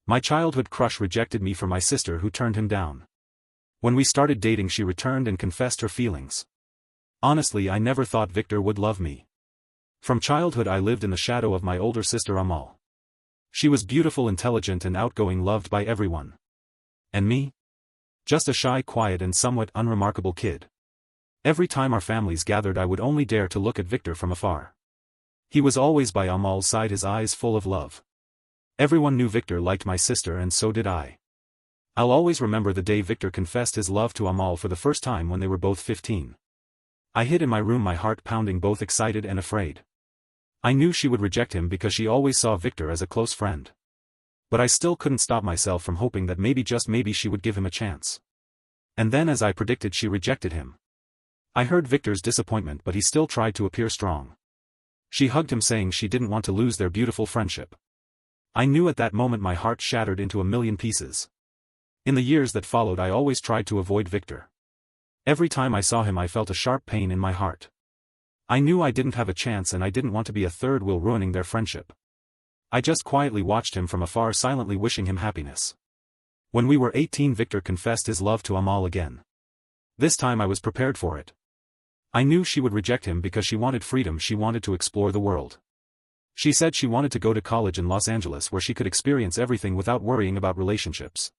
My childhood crush rejected me for my sister who turned him down. When we started dating she returned and confessed her feelings. Honestly, I never thought Victor would love me. From childhood I lived in the shadow of my older sister Amal. She was beautiful, intelligent and outgoing, loved by everyone. And me? Just a shy, quiet and somewhat unremarkable kid. Every time our families gathered I would only dare to look at Victor from afar. He was always by Amal's side, his eyes full of love. Everyone knew Victor liked my sister and so did I. I'll always remember the day Victor confessed his love to Amal for the first time when they were both 15. I hid in my room, my heart pounding, both excited and afraid. I knew she would reject him because she always saw Victor as a close friend. But I still couldn't stop myself from hoping that maybe, just maybe, she would give him a chance. And then, as I predicted, she rejected him. I heard Victor's disappointment, but he still tried to appear strong. She hugged him, saying she didn't want to lose their beautiful friendship. I knew at that moment my heart shattered into a million pieces. In the years that followed I always tried to avoid Victor. Every time I saw him I felt a sharp pain in my heart. I knew I didn't have a chance and I didn't want to be a third wheel ruining their friendship. I just quietly watched him from afar, silently wishing him happiness. When we were 18 Victor confessed his love to Amal again. This time I was prepared for it. I knew she would reject him because she wanted freedom, she wanted to explore the world. She said she wanted to go to college in Los Angeles where she could experience everything without worrying about relationships.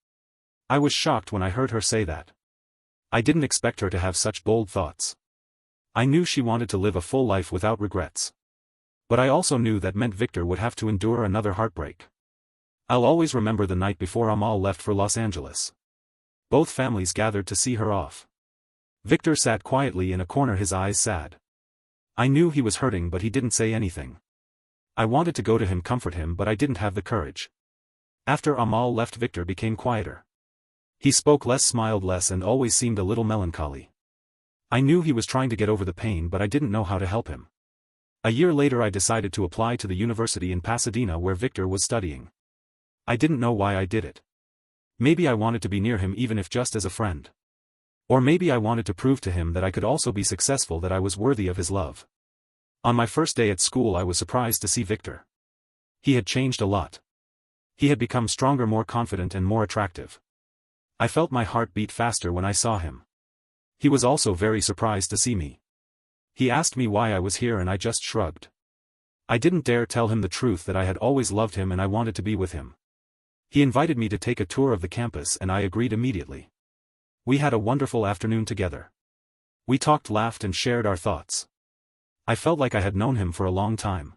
I was shocked when I heard her say that. I didn't expect her to have such bold thoughts. I knew she wanted to live a full life without regrets. But I also knew that meant Victor would have to endure another heartbreak. I'll always remember the night before Amal left for Los Angeles. Both families gathered to see her off. Victor sat quietly in a corner, his eyes sad. I knew he was hurting, but he didn't say anything. I wanted to go to him, comfort him, but I didn't have the courage. After Amal left, Victor became quieter. He spoke less, smiled less, and always seemed a little melancholy. I knew he was trying to get over the pain, but I didn't know how to help him. A year later I decided to apply to the university in Pasadena where Victor was studying. I didn't know why I did it. Maybe I wanted to be near him, even if just as a friend. Or maybe I wanted to prove to him that I could also be successful, that I was worthy of his love. On my first day at school I was surprised to see Victor. He had changed a lot. He had become stronger, more confident and more attractive. I felt my heart beat faster when I saw him. He was also very surprised to see me. He asked me why I was here and I just shrugged. I didn't dare tell him the truth, that I had always loved him and I wanted to be with him. He invited me to take a tour of the campus and I agreed immediately. We had a wonderful afternoon together. We talked, laughed and shared our thoughts. I felt like I had known him for a long time.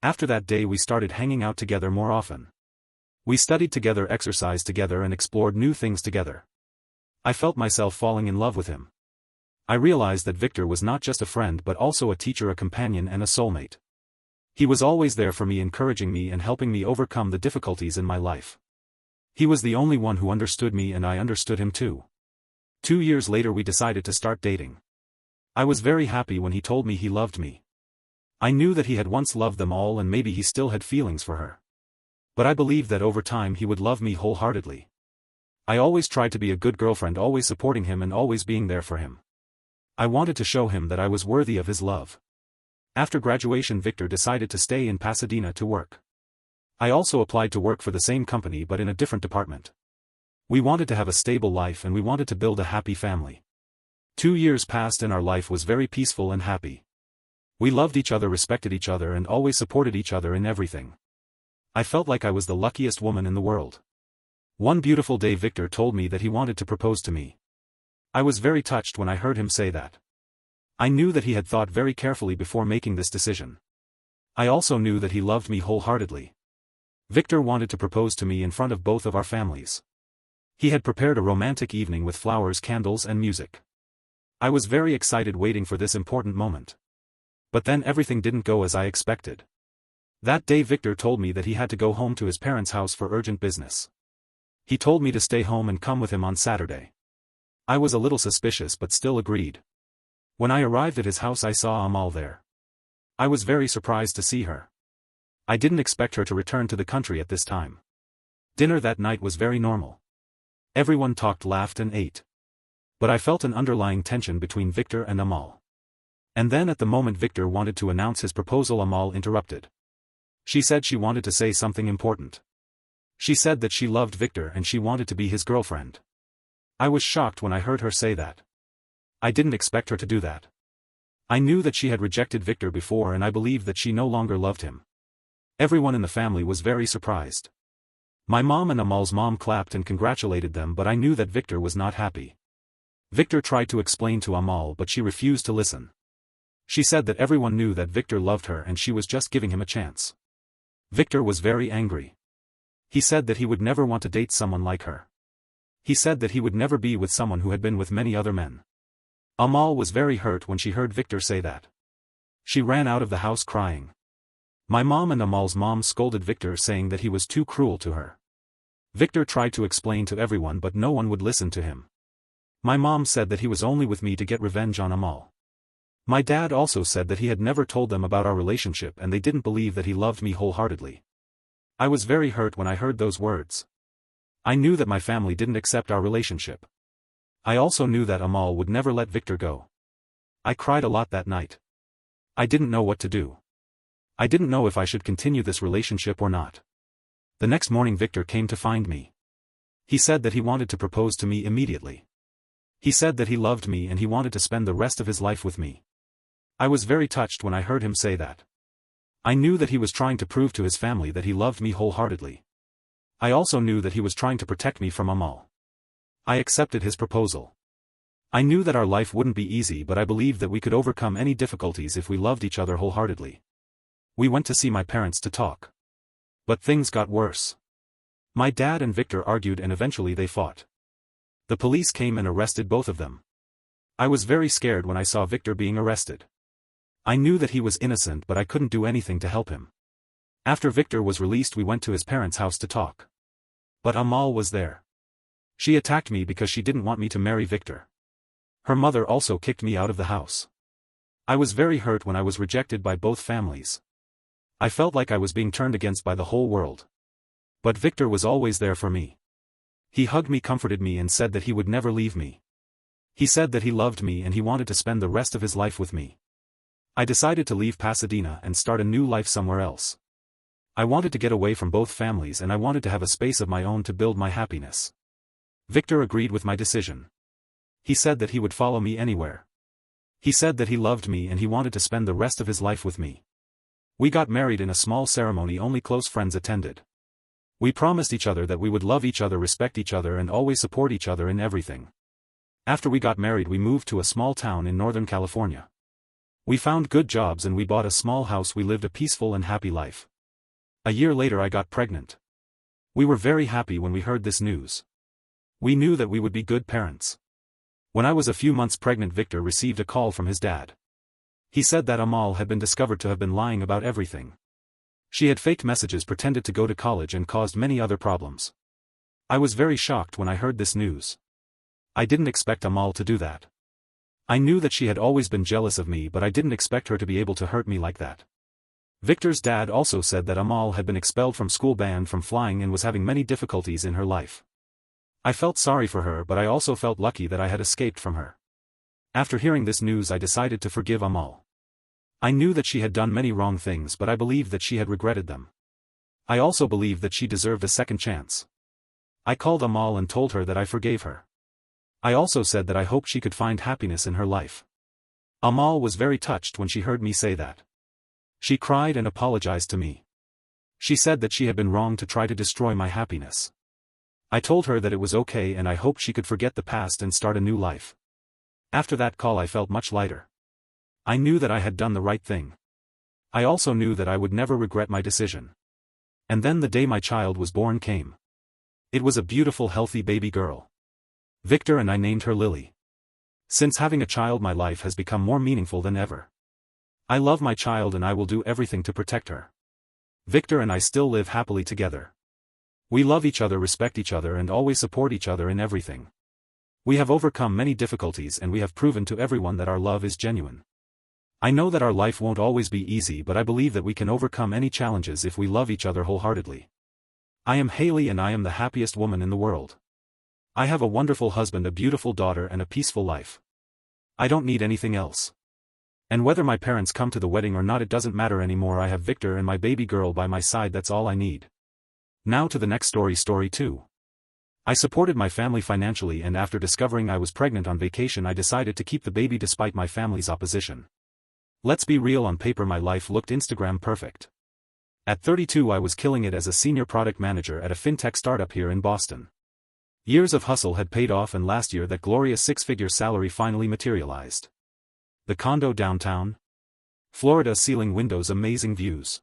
After that day we started hanging out together more often. We studied together, exercised together and explored new things together. I felt myself falling in love with him. I realized that Victor was not just a friend but also a teacher, a companion and a soulmate. He was always there for me, encouraging me and helping me overcome the difficulties in my life. He was the only one who understood me and I understood him too. 2 years later we decided to start dating. I was very happy when he told me he loved me. I knew that he had once loved them all and maybe he still had feelings for her. But I believed that over time he would love me wholeheartedly. I always tried to be a good girlfriend, always supporting him and always being there for him. I wanted to show him that I was worthy of his love. After graduation Victor decided to stay in Pasadena to work. I also applied to work for the same company but in a different department. We wanted to have a stable life and we wanted to build a happy family. 2 years passed and our life was very peaceful and happy. We loved each other, respected each other and always supported each other in everything. I felt like I was the luckiest woman in the world. One beautiful day Victor told me that he wanted to propose to me. I was very touched when I heard him say that. I knew that he had thought very carefully before making this decision. I also knew that he loved me wholeheartedly. Victor wanted to propose to me in front of both of our families. He had prepared a romantic evening with flowers, candles and music. I was very excited, waiting for this important moment. But then everything didn't go as I expected. That day Victor told me that he had to go home to his parents' house for urgent business. He told me to stay home and come with him on Saturday. I was a little suspicious but still agreed. When I arrived at his house I saw Amal there. I was very surprised to see her. I didn't expect her to return to the country at this time. Dinner that night was very normal. Everyone talked, laughed and ate. But I felt an underlying tension between Victor and Amal. And then at the moment Victor wanted to announce his proposal, Amal interrupted. She said she wanted to say something important. She said that she loved Victor and she wanted to be his girlfriend. I was shocked when I heard her say that. I didn't expect her to do that. I knew that she had rejected Victor before and I believed that she no longer loved him. Everyone in the family was very surprised. My mom and Amal's mom clapped and congratulated them, but I knew that Victor was not happy. Victor tried to explain to Amal, but she refused to listen. She said that everyone knew that Victor loved her and she was just giving him a chance. Victor was very angry. He said that he would never want to date someone like her. He said that he would never be with someone who had been with many other men. Amal was very hurt when she heard Victor say that. She ran out of the house crying. My mom and Amal's mom scolded Victor, saying that he was too cruel to her. Victor tried to explain to everyone, but no one would listen to him. My mom said that he was only with me to get revenge on Amal. My dad also said that he had never told them about our relationship and they didn't believe that he loved me wholeheartedly. I was very hurt when I heard those words. I knew that my family didn't accept our relationship. I also knew that Amal would never let Victor go. I cried a lot that night. I didn't know what to do. I didn't know if I should continue this relationship or not. The next morning Victor came to find me. He said that he wanted to propose to me immediately. He said that he loved me and he wanted to spend the rest of his life with me. I was very touched when I heard him say that. I knew that he was trying to prove to his family that he loved me wholeheartedly. I also knew that he was trying to protect me from Amal. I accepted his proposal. I knew that our life wouldn't be easy, but I believed that we could overcome any difficulties if we loved each other wholeheartedly. We went to see my parents to talk. But things got worse. My dad and Victor argued and eventually they fought. The police came and arrested both of them. I was very scared when I saw Victor being arrested. I knew that he was innocent, but I couldn't do anything to help him. After Victor was released, we went to his parents' house to talk. But Amal was there. She attacked me because she didn't want me to marry Victor. Her mother also kicked me out of the house. I was very hurt when I was rejected by both families. I felt like I was being turned against by the whole world. But Victor was always there for me. He hugged me, comforted me and said that he would never leave me. He said that he loved me and he wanted to spend the rest of his life with me. I decided to leave Pasadena and start a new life somewhere else. I wanted to get away from both families and I wanted to have a space of my own to build my happiness. Victor agreed with my decision. He said that he would follow me anywhere. He said that he loved me and he wanted to spend the rest of his life with me. We got married in a small ceremony only close friends attended. We promised each other that we would love each other, respect each other and always support each other in everything. After we got married, we moved to a small town in Northern California. We found good jobs and we bought a small house. We lived a peaceful and happy life. A year later I got pregnant. We were very happy when we heard this news. We knew that we would be good parents. When I was a few months pregnant, Victor received a call from his dad. He said that Amal had been discovered to have been lying about everything. She had faked messages, pretended to go to college and caused many other problems. I was very shocked when I heard this news. I didn't expect Amal to do that. I knew that she had always been jealous of me, but I didn't expect her to be able to hurt me like that. Victor's dad also said that Amal had been expelled from school, banned from flying and was having many difficulties in her life. I felt sorry for her, but I also felt lucky that I had escaped from her. After hearing this news I decided to forgive Amal. I knew that she had done many wrong things, but I believed that she had regretted them. I also believed that she deserved a second chance. I called Amal and told her that I forgave her. I also said that I hoped she could find happiness in her life. Amal was very touched when she heard me say that. She cried and apologized to me. She said that she had been wrong to try to destroy my happiness. I told her that it was okay and I hoped she could forget the past and start a new life. After that call I felt much lighter. I knew that I had done the right thing. I also knew that I would never regret my decision. And then the day my child was born came. It was a beautiful, healthy baby girl. Victor and I named her Lily. Since having a child, my life has become more meaningful than ever. I love my child and I will do everything to protect her. Victor and I still live happily together. We love each other, respect each other and always support each other in everything. We have overcome many difficulties and we have proven to everyone that our love is genuine. I know that our life won't always be easy, but I believe that we can overcome any challenges if we love each other wholeheartedly. I am Hayley and I am the happiest woman in the world. I have a wonderful husband, a beautiful daughter and a peaceful life. I don't need anything else. And whether my parents come to the wedding or not, it doesn't matter anymore. I have Victor and my baby girl by my side, that's all I need. Now to the next story, story 2. I supported my family financially, and after discovering I was pregnant on vacation I decided to keep the baby despite my family's opposition. Let's be real, on paper my life looked Instagram perfect. At 32 I was killing it as a senior product manager at a fintech startup here in Boston. Years of hustle had paid off, and last year that glorious six-figure salary finally materialized. The condo downtown Florida, ceiling windows, amazing views.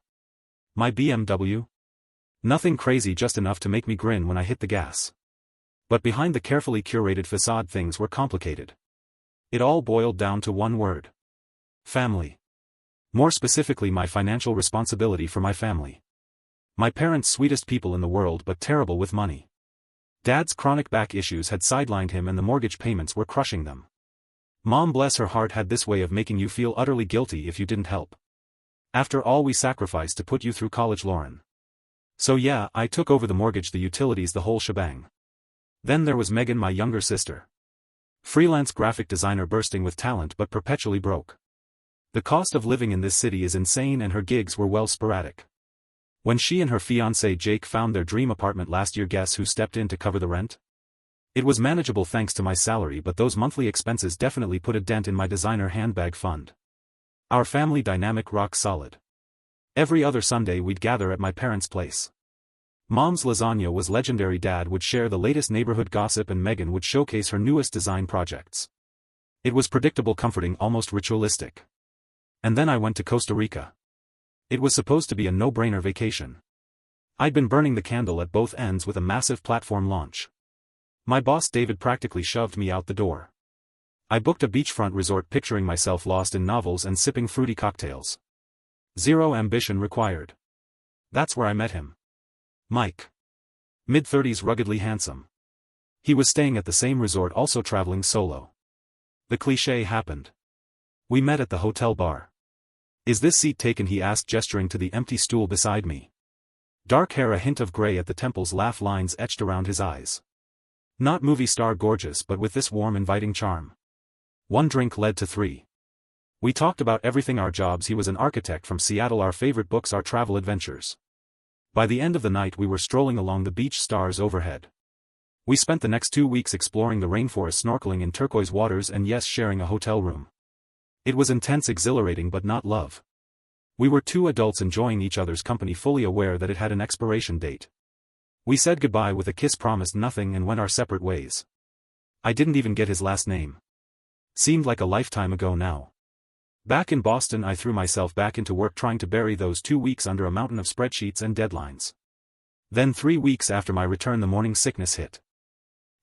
My BMW? Nothing crazy, just enough to make me grin when I hit the gas. But behind the carefully curated facade things were complicated. It all boiled down to one word. Family. More specifically, my financial responsibility for my family. My parents, sweetest people in the world but terrible with money. Dad's chronic back issues had sidelined him and the mortgage payments were crushing them. Mom, bless her heart, had this way of making you feel utterly guilty if you didn't help. After all we sacrificed to put you through college, Lauren. So yeah, I took over the mortgage, the utilities, the whole shebang. Then there was Megan, my younger sister. Freelance graphic designer bursting with talent but perpetually broke. The cost of living in this city is insane and her gigs were well sporadic. When she and her fiancé Jake found their dream apartment last year, guess who stepped in to cover the rent? It was manageable thanks to my salary, but those monthly expenses definitely put a dent in my designer handbag fund. Our family dynamic rock solid. Every other Sunday we'd gather at my parents' place. Mom's lasagna was legendary, Dad would share the latest neighborhood gossip, and Megan would showcase her newest design projects. It was predictable, comforting, almost ritualistic. And then I went to Costa Rica. It was supposed to be a no-brainer vacation. I'd been burning the candle at both ends with a massive platform launch. My boss David practically shoved me out the door. I booked a beachfront resort, picturing myself lost in novels and sipping fruity cocktails. Zero ambition required. That's where I met him. Mike. Mid-30s, ruggedly handsome. He was staying at the same resort, also traveling solo. The cliché happened. We met at the hotel bar. Is this seat taken? He asked, gesturing to the empty stool beside me. Dark hair, a hint of gray at the temples, laugh lines etched around his eyes. Not movie star gorgeous, but with this warm, inviting charm. One drink led to 3. We talked about everything, our jobs. He was an architect from Seattle, our favorite books, our travel adventures. By the end of the night we were strolling along the beach, stars overhead. We spent the next 2 weeks exploring the rainforest, snorkeling in turquoise waters, and yes, sharing a hotel room. It was intense, exhilarating, but not love. We were 2 adults enjoying each other's company, fully aware that it had an expiration date. We said goodbye with a kiss, promised nothing, and went our separate ways. I didn't even get his last name. Seemed like a lifetime ago now. Back in Boston I threw myself back into work, trying to bury those 2 weeks under a mountain of spreadsheets and deadlines. Then 3 weeks after my return the morning sickness hit.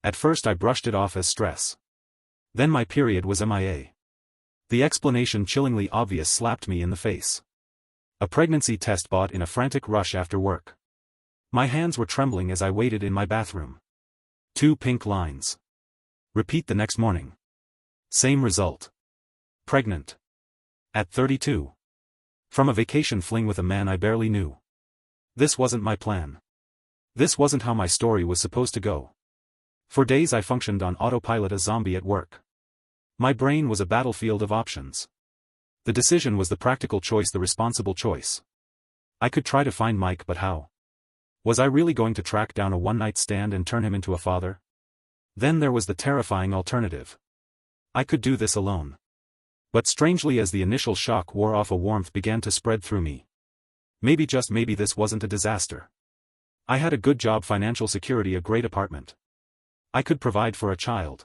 At first I brushed it off as stress. Then my period was MIA. The explanation, chillingly obvious, slapped me in the face. A pregnancy test bought in a frantic rush after work. My hands were trembling as I waited in my bathroom. 2 pink lines. Repeat the next morning. Same result. Pregnant. At 32. From a vacation fling with a man I barely knew. This wasn't my plan. This wasn't how my story was supposed to go. For days I functioned on autopilot, a zombie at work. My brain was a battlefield of options. The decision was the practical choice, the responsible choice. I could try to find Mike, but how? Was I really going to track down a one-night stand and turn him into a father? Then there was the terrifying alternative. I could do this alone. But strangely, as the initial shock wore off, a warmth began to spread through me. Maybe, just maybe, this wasn't a disaster. I had a good job, financial security, a great apartment. I could provide for a child.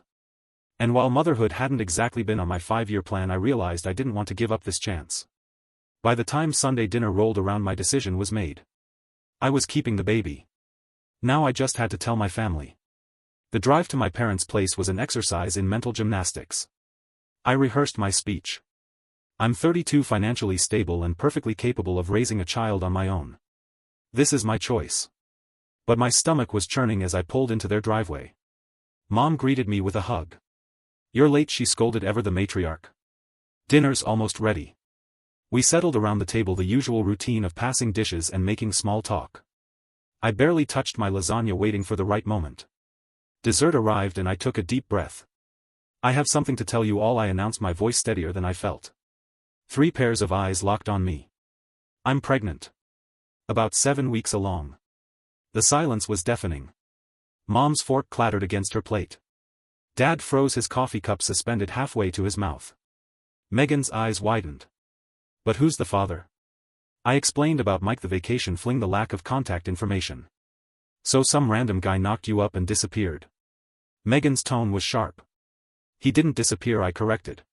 And while motherhood hadn't exactly been on my 5-year plan, I realized I didn't want to give up this chance. By the time Sunday dinner rolled around, my decision was made. I was keeping the baby. Now I just had to tell my family. The drive to my parents' place was an exercise in mental gymnastics. I rehearsed my speech. I'm 32, financially stable and perfectly capable of raising a child on my own. This is my choice. But my stomach was churning as I pulled into their driveway. Mom greeted me with a hug. You're late, she scolded, ever the matriarch. Dinner's almost ready. We settled around the table, the usual routine of passing dishes and making small talk. I barely touched my lasagna, waiting for the right moment. Dessert arrived and I took a deep breath. I have something to tell you all, I announced, my voice steadier than I felt. 3 pairs of eyes locked on me. I'm pregnant. About 7 weeks along. The silence was deafening. Mom's fork clattered against her plate. Dad froze his coffee cup suspended halfway to his mouth. Megan's eyes widened. But who's the father? I explained about Mike the vacation fling, the lack of contact information. So some random guy knocked you up and disappeared. Megan's tone was sharp. He didn't disappear, I corrected.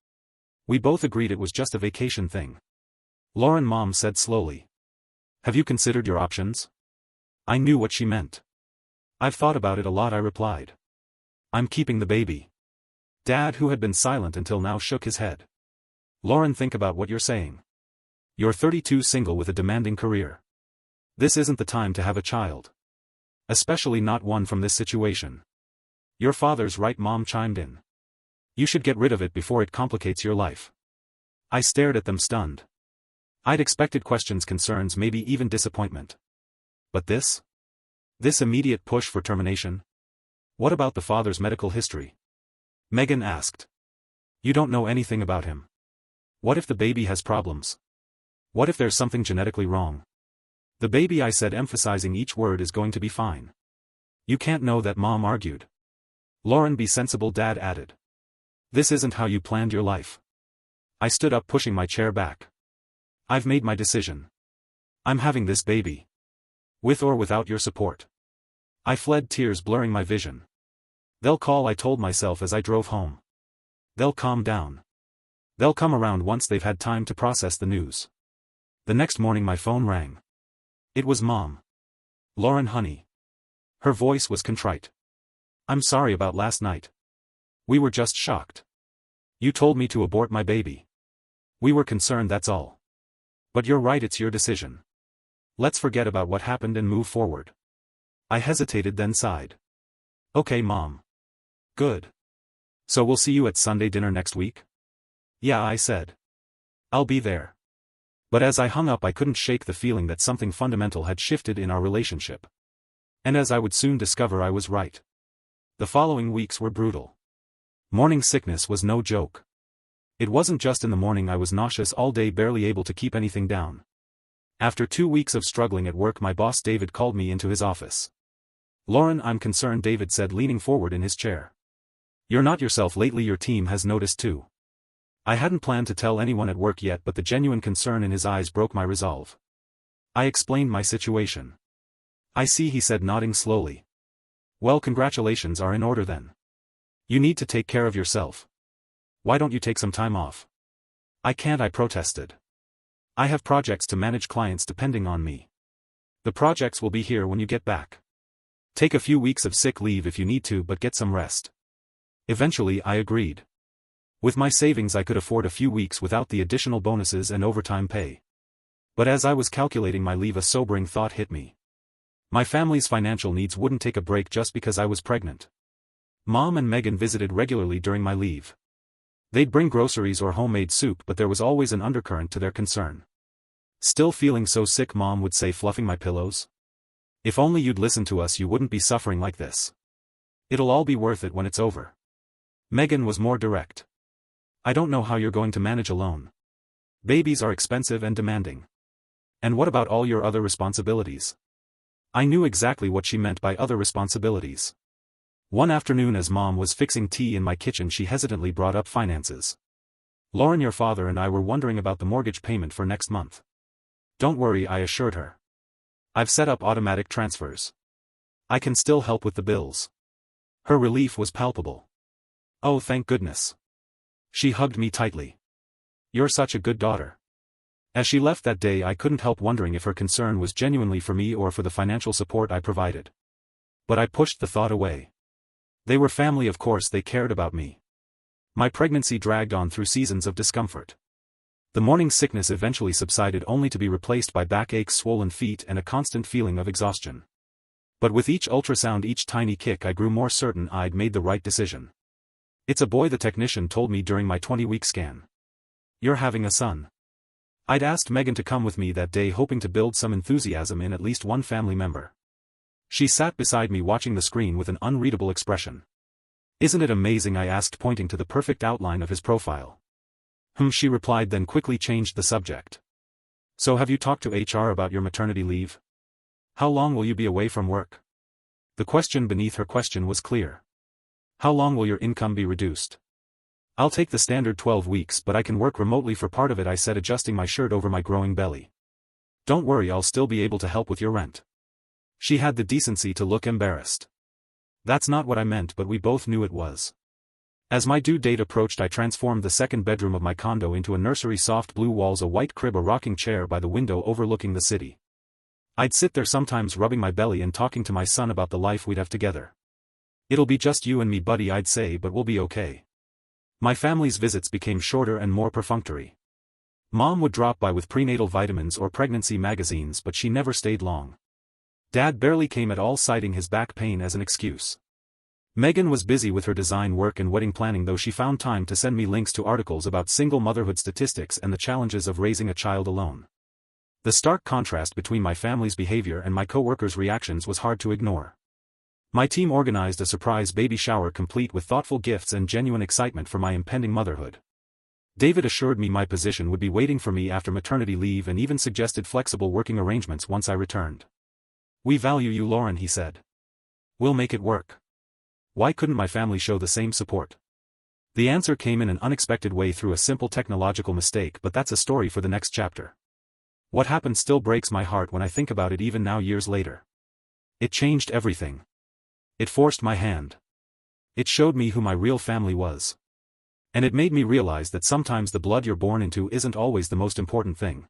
We both agreed it was just a vacation thing. Lauren, Mom said slowly. Have you considered your options? I knew what she meant. I've thought about it a lot, I replied. I'm keeping the baby. Dad, who had been silent until now, shook his head. Lauren, think about what you're saying. You're 32, single with a demanding career. This isn't the time to have a child. Especially not one from this situation. Your father's right, Mom chimed in. You should get rid of it before it complicates your life. I stared at them stunned. I'd expected questions, concerns, maybe even disappointment. But this? This immediate push for termination? What about the father's medical history? Megan asked. You don't know anything about him. What if the baby has problems? What if there's something genetically wrong? The baby, I said, emphasizing each word, is going to be fine. You can't know that, Mom argued. Lauren, be sensible, Dad added. This isn't how you planned your life. I stood up, pushing my chair back. I've made my decision. I'm having this baby. With or without your support. I fled, tears blurring my vision. They'll call, I told myself as I drove home. They'll calm down. They'll come around once they've had time to process the news. The next morning my phone rang. It was Mom. Lauren, honey. Her voice was contrite. I'm sorry about last night. We were just shocked. You told me to abort my baby. We were concerned, that's all. But you're right, it's your decision. Let's forget about what happened and move forward. I hesitated, then sighed. Okay, Mom. Good. So we'll see you at Sunday dinner next week? Yeah, I said. I'll be there. But as I hung up, I couldn't shake the feeling that something fundamental had shifted in our relationship. And as I would soon discover, I was right. The following weeks were brutal. Morning sickness was no joke. It wasn't just in the morning, I was nauseous all day, barely able to keep anything down. After 2 weeks of struggling at work, my boss David called me into his office. Lauren, I'm concerned, David said, leaning forward in his chair. You're not yourself lately, your team has noticed too. I hadn't planned to tell anyone at work yet, but the genuine concern in his eyes broke my resolve. I explained my situation. I see, he said, nodding slowly. Well, congratulations are in order then. You need to take care of yourself. Why don't you take some time off? I can't, I protested. I have projects to manage, clients depending on me. The projects will be here when you get back. Take a few weeks of sick leave if you need to, but get some rest. Eventually I agreed. With my savings I could afford a few weeks without the additional bonuses and overtime pay. But as I was calculating my leave, a sobering thought hit me. My family's financial needs wouldn't take a break just because I was pregnant. Mom and Megan visited regularly during my leave. They'd bring groceries or homemade soup, but there was always an undercurrent to their concern. Still feeling so sick, Mom would say, fluffing my pillows. If only you'd listen to us, you wouldn't be suffering like this. It'll all be worth it when it's over. Megan was more direct. I don't know how you're going to manage alone. Babies are expensive and demanding. And what about all your other responsibilities? I knew exactly what she meant by other responsibilities. One afternoon as Mom was fixing tea in my kitchen, she hesitantly brought up finances. Lauren, your father and I were wondering about the mortgage payment for next month. Don't worry, I assured her. I've set up automatic transfers. I can still help with the bills. Her relief was palpable. Oh, thank goodness. She hugged me tightly. You're such a good daughter. As she left that day, I couldn't help wondering if her concern was genuinely for me or for the financial support I provided. But I pushed the thought away. They were family, of course they cared about me. My pregnancy dragged on through seasons of discomfort. The morning sickness eventually subsided, only to be replaced by backaches, swollen feet, and a constant feeling of exhaustion. But with each ultrasound, each tiny kick, I grew more certain I'd made the right decision. It's a boy, the technician told me during my 20-week scan. You're having a son. I'd asked Megan to come with me that day, hoping to build some enthusiasm in at least one family member. She sat beside me watching the screen with an unreadable expression. Isn't it amazing, I asked, pointing to the perfect outline of his profile. She replied, then quickly changed the subject. So have you talked to HR about your maternity leave? How long will you be away from work? The question beneath her question was clear. How long will your income be reduced? I'll take the standard 12 weeks, but I can work remotely for part of it, I said, adjusting my shirt over my growing belly. Don't worry, I'll still be able to help with your rent. She had the decency to look embarrassed. That's not what I meant, but we both knew it was. As my due date approached, I transformed the second bedroom of my condo into a nursery, soft blue walls, a white crib, a rocking chair by the window overlooking the city. I'd sit there sometimes rubbing my belly and talking to my son about the life we'd have together. It'll be just you and me, buddy, I'd say, but we'll be okay. My family's visits became shorter and more perfunctory. Mom would drop by with prenatal vitamins or pregnancy magazines, but she never stayed long. Dad barely came at all, citing his back pain as an excuse. Megan was busy with her design work and wedding planning, though she found time to send me links to articles about single motherhood statistics and the challenges of raising a child alone. The stark contrast between my family's behavior and my co-workers' reactions was hard to ignore. My team organized a surprise baby shower complete with thoughtful gifts and genuine excitement for my impending motherhood. David assured me my position would be waiting for me after maternity leave and even suggested flexible working arrangements once I returned. "We value you, Lauren," he said. "We'll make it work." Why couldn't my family show the same support? The answer came in an unexpected way through a simple technological mistake, but that's a story for the next chapter. What happened still breaks my heart when I think about it, even now, years later. It changed everything. It forced my hand. It showed me who my real family was. And it made me realize that sometimes the blood you're born into isn't always the most important thing.